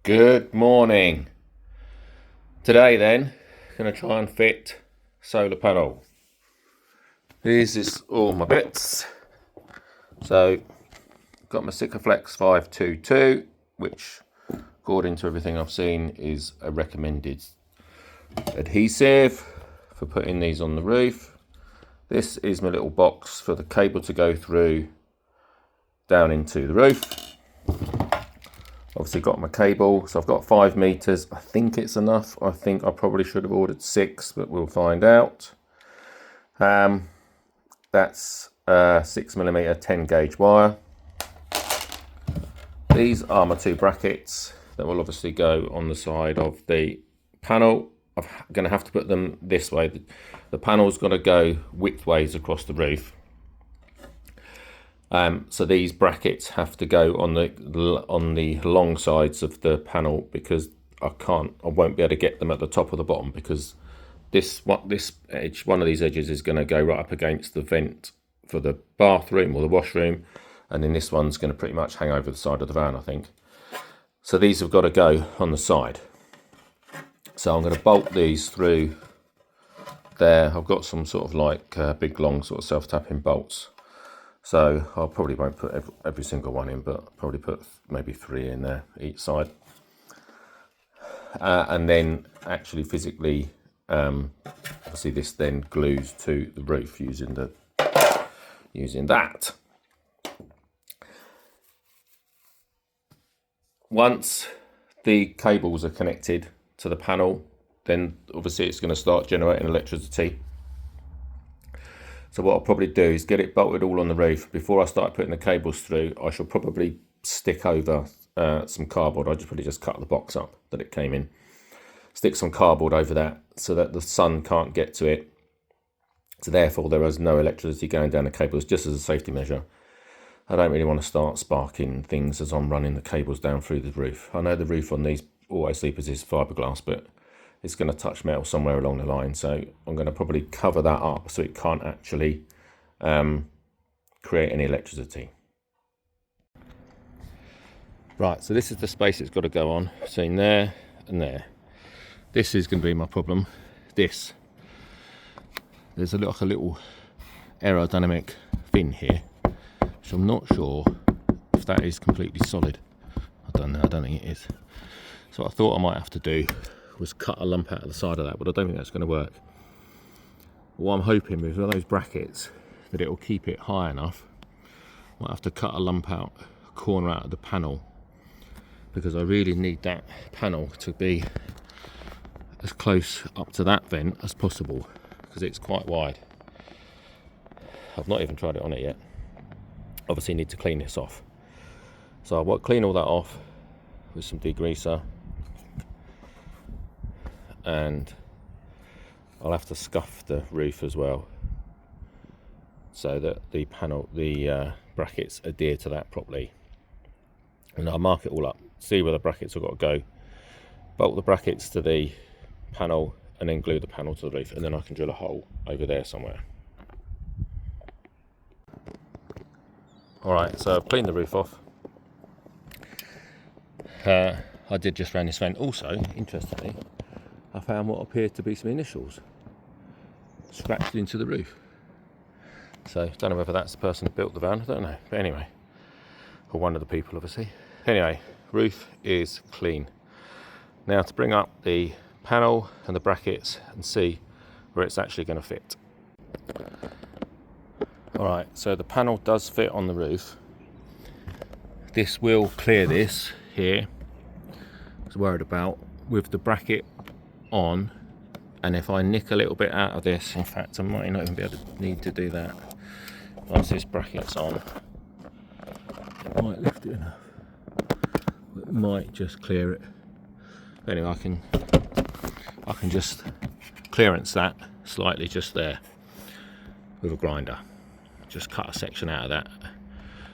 Good morning. Today then, going to try and fit solar panel. This is all my bits. So, got my Sikaflex 522, which according to everything I've seen is a recommended adhesive for putting these on the roof. This is my little box for the cable to go through down into the roof. Obviously got my cable, so I've got 5 meters. I think it's enough. I think I probably should have ordered 6, but we'll find out. That's 6mm 10 gauge wire. These are my 2 brackets that will obviously go on the side of the panel. I'm going to have to put them this way. The panel's got to go widthways across the roof. So these brackets have to go on the long sides of the panel, because I won't be able to get them at the top or the bottom, because one of these edges is going to go right up against the vent for the bathroom or the washroom, and then this one's going to pretty much hang over the side of the van, I think. So these have got to go on the side. So I'm going to bolt these through there. I've got some sort of like big long sort of self-tapping bolts. So I probably won't put every single one in, but I'll probably put maybe 3 in there each side. And then actually physically, obviously this then glues to the roof using that. Once the cables are connected to the panel, then obviously it's going to start generating electricity. So what I'll probably do is get it bolted all on the roof. Before I start putting the cables through, I shall probably stick over some cardboard. I just probably just cut the box up that it came in. Stick some cardboard over that so that the sun can't get to it. So therefore there is no electricity going down the cables, just as a safety measure. I don't really want to start sparking things as I'm running the cables down through the roof. I know the roof on these Autosleepers is fiberglass, but it's going to touch metal somewhere along the line, so I'm going to probably cover that up so it can't actually create any electricity. Right, so this is the space it's got to go on, between there and there. This is going to be my problem. There's a little aerodynamic fin here, which I'm not sure if that is completely solid. I don't know, I don't think it is. So what I thought I might have to do was cut a lump out of the side of that, but I don't think that's going to work. What I'm hoping with those brackets that it will keep it high enough. I might have to cut a lump out, a corner out of the panel, because I really need that panel to be as close up to that vent as possible, because it's quite wide. I've not even tried it on it yet. Obviously need to clean this off. So I'll clean all that off with some degreaser, and I'll have to scuff the roof as well so that the brackets adhere to that properly. And I'll mark it all up, see where the brackets have got to go, bolt the brackets to the panel, and then glue the panel to the roof, and then I can drill a hole over there somewhere. Alright, so I've cleaned the roof off. I did just round this vent. Also, interestingly, I found what appeared to be some initials scratched into the roof. So, don't know whether that's the person who built the van, I don't know. But anyway, or one of the people, obviously. Anyway, roof is clean. Now to bring up the panel and the brackets and see where it's actually going to fit. Alright, so the panel does fit on the roof. This will clear this here. I was worried about with the bracket on, and if I nick a little bit out of this, in fact I might not even be able to need to do that. Once this bracket's on, I might lift it enough, it might just clear it. But anyway, I can just clearance that slightly just there with a grinder. Just cut a section out of that,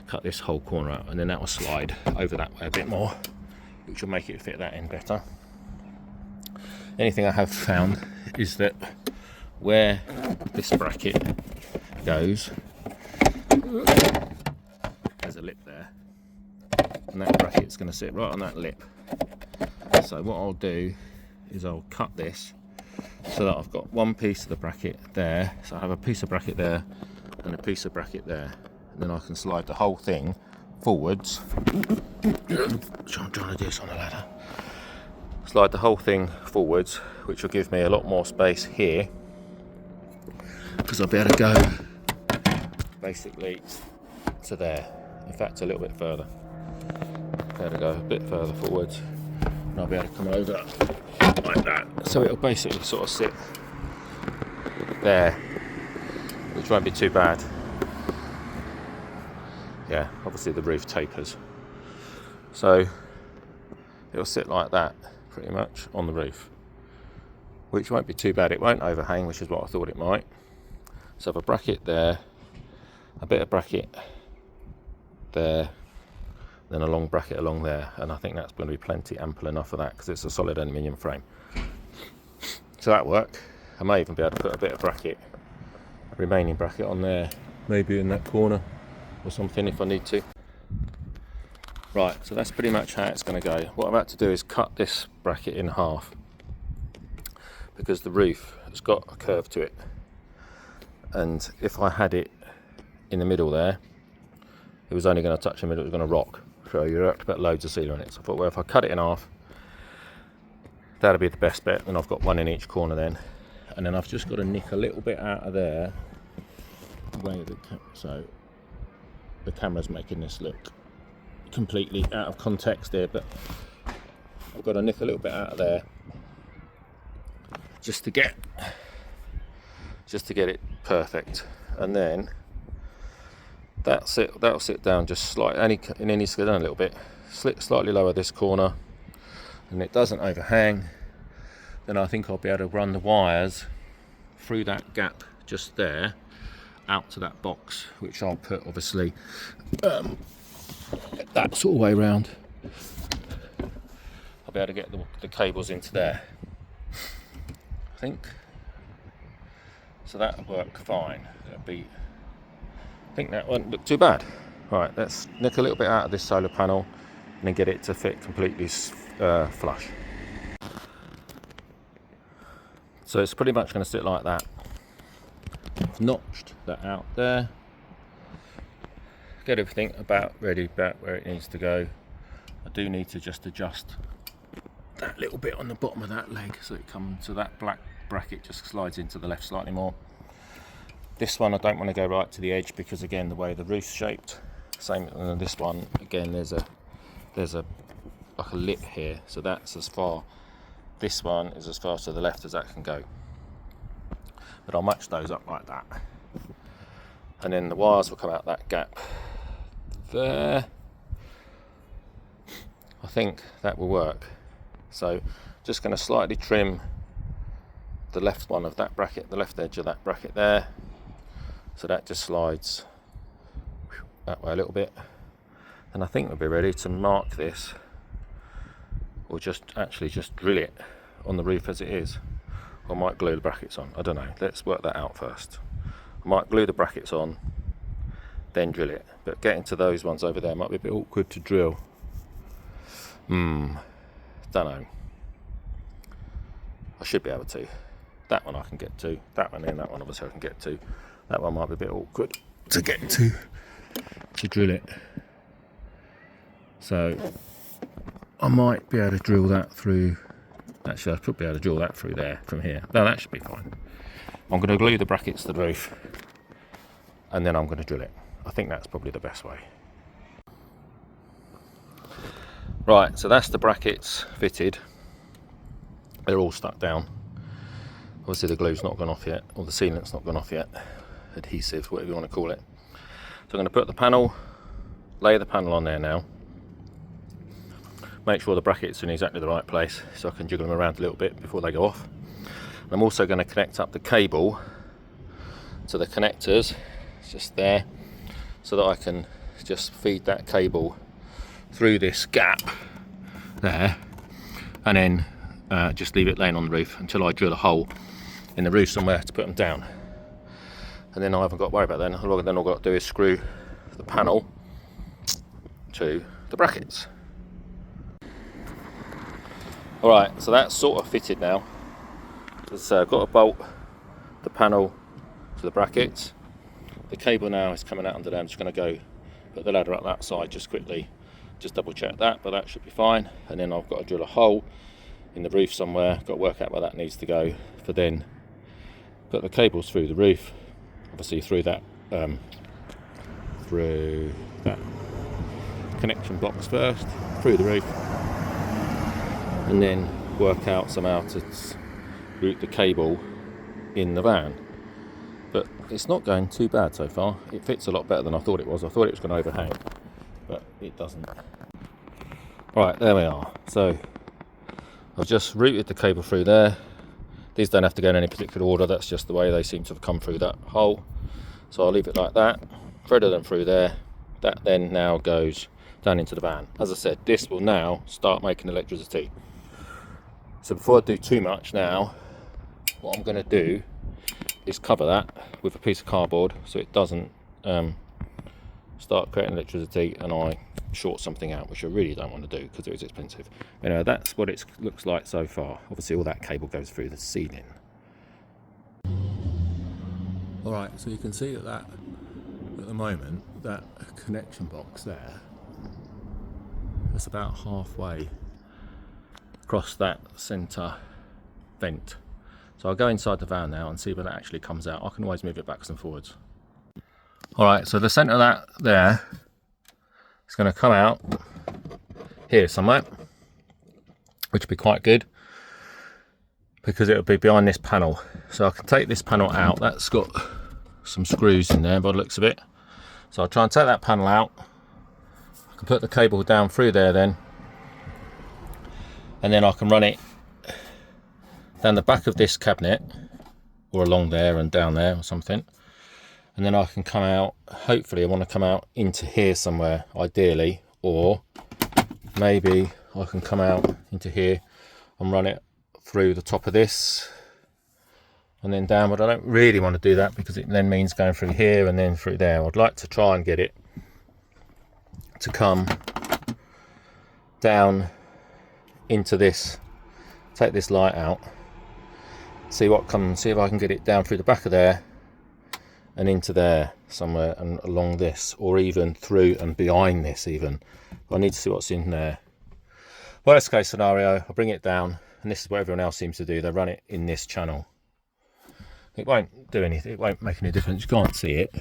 cut this whole corner out, and then that will slide over that way a bit more, which will make it fit that end better. Anything I have found is that where this bracket goes, there's a lip there, and that bracket's going to sit right on that lip. So what I'll do is I'll cut this so that I've got one piece of the bracket there. So I have a piece of bracket there and a piece of bracket there. And then I can slide the whole thing forwards. I'm trying to do this on a ladder. Slide the whole thing forwards, which will give me a lot more space here, because I'll be able to go basically to there. In fact, a little bit further. Be able to go a bit further forwards, and I'll be able to come over like that. So it'll basically sort of sit there, which won't be too bad. Yeah, obviously the roof tapers, so it'll sit like that pretty much on the roof, which won't be too bad. It won't overhang, which is what I thought it might. So I have a bracket there, a bit of bracket there, then a long bracket along there, and I think that's going to be plenty ample enough for that, because it's a solid aluminium frame. So that'll work. I may even be able to put a bit of bracket, remaining bracket on there, maybe in that corner or something if I need to. Right, so that's pretty much how it's going to go. What I'm about to do is cut this bracket in half, because the roof has got a curve to it, and if I had it in the middle there, it was only going to touch the middle, it was going to rock, so you have to put loads of sealer on it. So I thought, well, if I cut it in half, that'll be the best bet, and I've got one in each corner then. And then I've just got to nick a little bit out of there, so the camera's making this look completely out of context here, but I've got to nick a little bit out of there just to get it perfect. And then that's it. That'll sit down just slightly, and then you sit down a little bit, slightly lower this corner, and it doesn't overhang. Then I think I'll be able to run the wires through that gap just there out to that box, which I'll put obviously that sort of way round. I'll be able to get the cables into there, I think. So that'll work fine. I think that won't look too bad. Right, let's nick a little bit out of this solar panel and then get it to fit completely flush. So it's pretty much going to sit like that. I've notched that out there. Get everything about ready, about where it needs to go. I do need to just adjust that little bit on the bottom of that leg so it comes to that black bracket, just slides into the left slightly more. This one I don't want to go right to the edge, because again the way the roof's shaped. Same as this one, again there's a like a lip here, so that's as far. This one is as far to the left as that can go. But I'll match those up like that, and then the wires will come out that gap there. I think that will work. So just going to slightly trim the left one of that bracket, the left edge of that bracket there, so that just slides that way a little bit. And I think we'll be ready to mark this, or just drill it on the roof as it is. I might glue the brackets on, I don't know, let's work that out first. I might glue the brackets on, then drill it, but getting to those ones over there might be a bit awkward to drill. Don't know. I should be able to. That one I can get to, that one and that one obviously I can get to. That one might be a bit awkward to get to drill it. So I might be able to drill that through. Actually, I could be able to drill that through there from here. No, that should be fine. I'm going to glue the brackets to the roof, and then I'm going to drill it. I think that's probably the best way. Right, so that's the brackets fitted. They're all stuck down. Obviously the glue's not gone off yet, or the sealant's not gone off yet. Adhesive, whatever you want to call it. So I'm going to put the panel, lay the panel on there now. Make sure the brackets are in exactly the right place, so I can jiggle them around a little bit before they go off. And I'm also going to connect up the cable to the connectors, just there, so that I can just feed that cable through this gap there, and then just leave it laying on the roof until I drill a hole in the roof somewhere to put them down. And then I haven't got to worry about that. Then all I've got to do is screw the panel to the brackets. Alright, so that's sort of fitted now. So I've got to bolt the panel to the brackets. The cable now is coming out under there. I'm just going to go put the ladder up that side just quickly, just double check that, but that should be fine. And then I've got to drill a hole in the roof somewhere. Got to work out where that needs to go for then put the cables through the roof, obviously through that connection box first, through the roof, and then work out somehow to route the cable in the van. But it's not going too bad so far. It fits a lot better than I thought it was. I thought it was going to overhang, but it doesn't. Right, there we are. So I've just routed the cable through there. These don't have to go in any particular order, that's just the way they seem to have come through that hole. So I'll leave it like that, threaded them through there. That then now goes down into the van. As I said, this will now start making electricity. So before I do too much now, what I'm going to do is cover that with a piece of cardboard so it doesn't start creating electricity and I short something out, which I really don't want to do because it was expensive. Anyway, that's what it looks like so far. Obviously all that cable goes through the ceiling. Alright, so you can see that at the moment, that connection box there, that's about halfway across that centre vent. So I'll go inside the van now and see where that actually comes out. I can always move it backwards and forwards. Alright, so the centre of that there is going to come out here somewhere, which would be quite good because it will be behind this panel. So I can take this panel out. That's got some screws in there by the looks of it. So I'll try and take that panel out. I can put the cable down through there then, and then I can run it down the back of this cabinet or along there and down there or something, and then I can come out, hopefully I want to come out into here somewhere ideally, or maybe I can come out into here and run it through the top of this and then down, but I don't really want to do that because it then means going through here and then through there. I'd like to try and get it to come down into this, take this light out, see what comes, see if I can get it down through the back of there and into there somewhere and along this, or even through and behind this even. I need to see what's in there. Worst case scenario, I'll bring it down, and this is what everyone else seems to do, they run it in this channel. It won't do anything, it won't make any difference, you can't see it,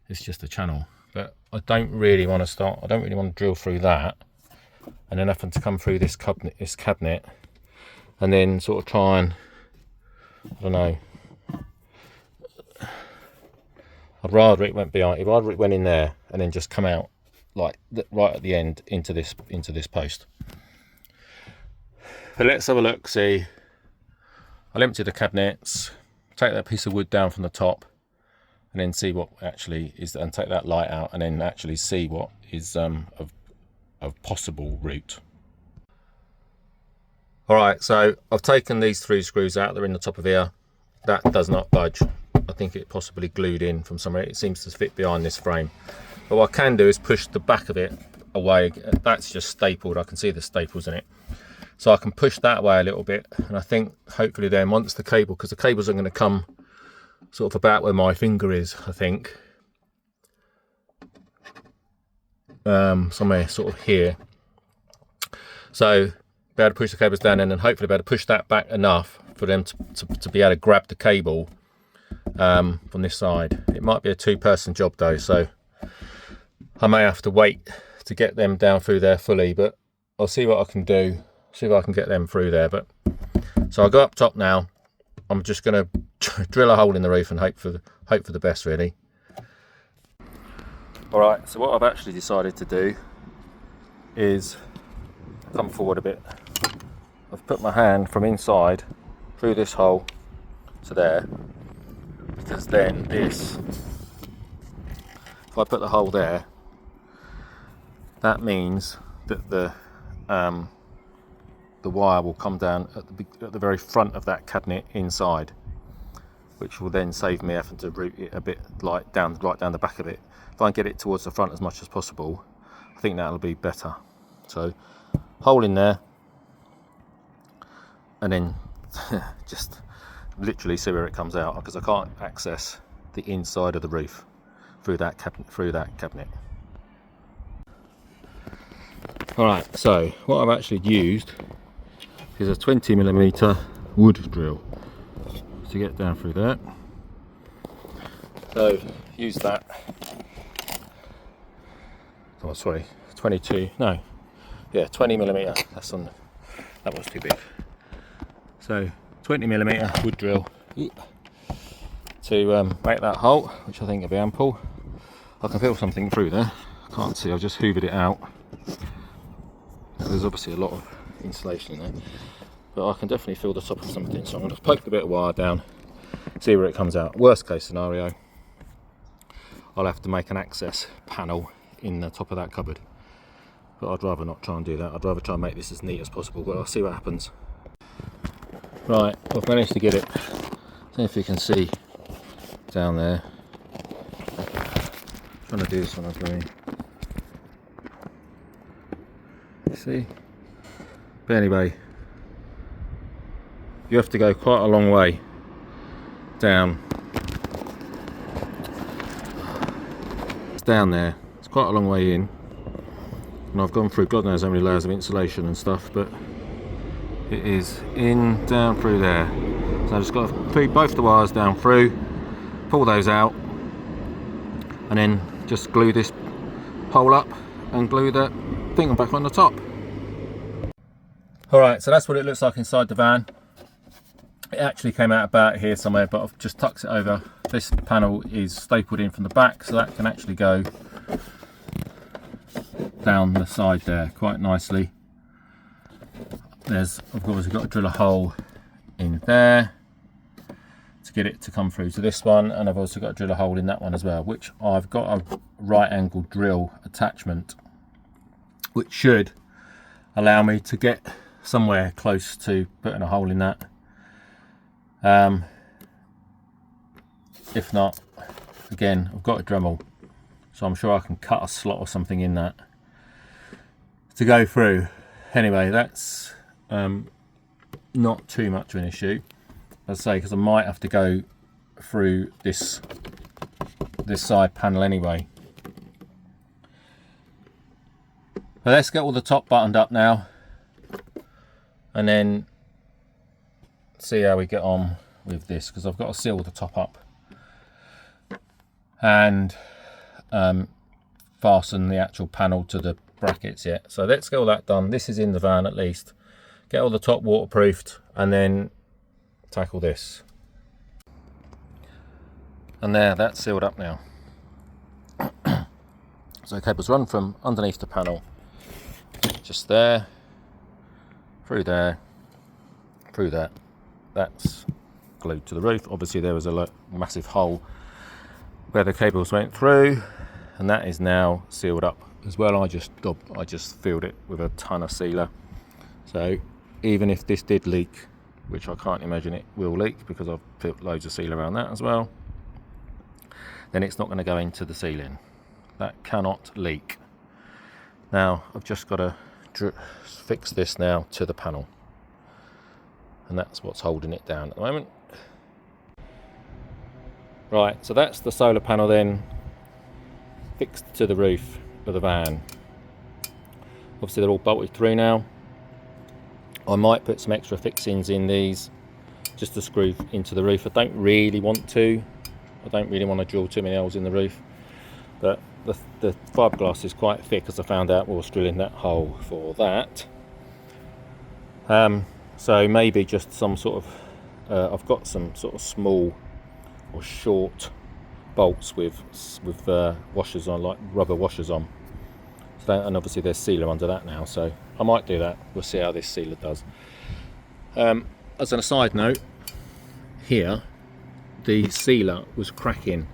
it's just a channel. But I don't really want to drill through that and then having to come through this cabinet and then sort of try and, I don't know, I'd rather it went behind, I'd rather it went in there and then just come out like right at the end into this post. But let's have a look, see. I'll empty the cabinets, take that piece of wood down from the top and then see what actually is, and take that light out and then actually see what is of possible route. Alright, so I've taken these 3 screws out, they're in the top of here. That does not budge. I think it possibly glued in from somewhere. It seems to fit behind this frame. But what I can do is push the back of it away. That's just stapled, I can see the staples in it. So I can push that away a little bit, and I think hopefully then once the cable, because the cables are going to come sort of about where my finger is, I think. Somewhere sort of here. So be able to push the cables down in and hopefully be able to push that back enough for them to be able to grab the cable from this side. It might be a 2-person job though, so I may have to wait to get them down through there fully, but I'll see what I can do, see if I can get them through there. But so I'll go up top now. I'm just going to drill a hole in the roof and hope for the best, really. Alright, so what I've actually decided to do is come forward a bit. I've put my hand from inside through this hole to there, because then this, if I put the hole there, that means that the wire will come down at the very front of that cabinet inside, which will then save me having to route it a bit like right down the back of it. If I can get it towards the front as much as possible, I think that'll be better. So hole in there, and then just literally see where it comes out, because I can't access the inside of the roof through that cabinet. Alright, so what I've actually used is a 20mm wood drill to get down through there. So use that. Oh sorry, 20mm. That was too big. So 20mm wood drill to make that hole, which I think will be ample. I can feel something through there. I can't see, I've just hoovered it out. There's obviously a lot of insulation in there, but I can definitely feel the top of something. So I'm going to poke a bit of wire down, see where it comes out. Worst case scenario, I'll have to make an access panel in the top of that cupboard, but I'd rather not try and do that. I'd rather try and make this as neat as possible, but I'll see what happens. Right, I've managed to get it. I don't know if you can see down there. I'm trying to do this when I'm doing. See? But anyway, you have to go quite a long way down. It's down there. It's quite a long way in. And I've gone through God knows how many layers of insulation and stuff, but it is in down through there. So I've just got to feed both the wires down through, pull those out, and then just glue this hole up and glue that thing back on the top. Alright, so that's what it looks like inside the van. It actually came out about here somewhere, but I've just tucked it over. This panel is stapled in from the back, so that can actually go down the side there quite nicely. I've obviously got to drill a hole in there to get it to come through to this one, and I've also got to drill a hole in that one as well, which I've got a right angle drill attachment, which should allow me to get somewhere close to putting a hole in that. If not, again, I've got a Dremel, so I'm sure I can cut a slot or something in that to go through. Anyway, that's not too much of an issue, as I say, because I might have to go through this side panel anyway. But let's get all the top buttoned up now, and then see how we get on with this, because I've got to seal the top up and fasten the actual panel to the brackets yet. So let's get all that done. This is in the van at least. Get all the top waterproofed and then tackle this. And there, that's sealed up now. So cables run from underneath the panel, just there, through there, through that. That's glued to the roof. Obviously there was a massive hole where the cables went through, and that is now sealed up as well. I just filled it with a ton of sealer, so even if this did leak, which I can't imagine it will leak because I've put loads of sealer around that as well, then it's not going to go into the ceiling. That cannot leak. Now I've just got to fix this now to the panel, and that's what's holding it down at the moment. Right, so that's the solar panel then fixed to the roof of the van. Obviously they're all bolted through now. I might put some extra fixings in these just to screw into the roof. I don't really want to. I don't really want to drill too many holes in the roof, but the fiberglass is quite thick, as I found out whilst drilling that hole for that. So maybe just some sort of I've got some sort of small or short bolts with washers on, like rubber washers on. So that, and obviously there's sealer under that now, so I might do that. We'll see how this sealer does. As an aside note, here the sealer was cracking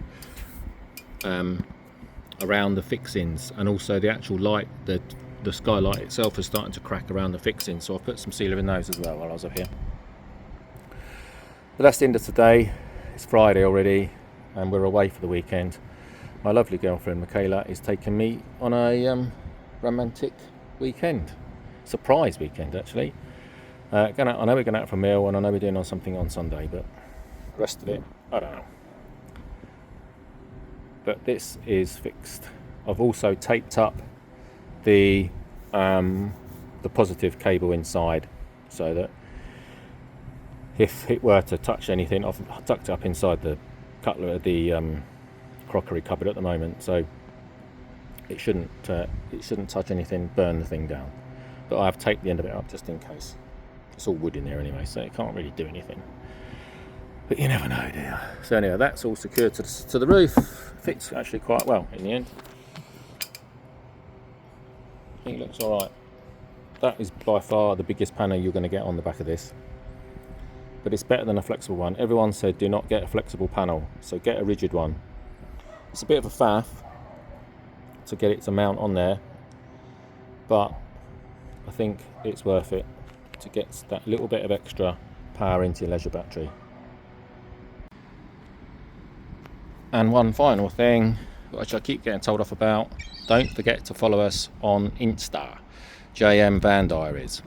around the fixings, and also the actual light, the skylight itself is starting to crack around the fixings, so I've put some sealer in those as well while I was up here. But that's the end of today. It's Friday already and we're away for the weekend. My lovely girlfriend Michaela is taking me on a romantic weekend, surprise weekend actually. I know we're going out for a meal, and I know we're doing something on Sunday, but the rest of it, I don't know. But this is fixed. I've also taped up the positive cable inside, so that if it were to touch anything, I've tucked it up inside the crockery cupboard at the moment, so it shouldn't touch anything, burn the thing down. But I've taped the end of it up just in case. It's all wood in there anyway, so it can't really do anything. But you never know, do you? So anyway, that's all secured to the roof. Fits actually quite well in the end. I think it looks all right. That is by far the biggest panel you're going to get on the back of this. But it's better than a flexible one. Everyone said do not get a flexible panel, so get a rigid one. It's a bit of a faff to get it to mount on there, but I think it's worth it to get that little bit of extra power into your leisure battery. And one final thing, which I keep getting told off about, don't forget to follow us on Insta, JM Van Diaries.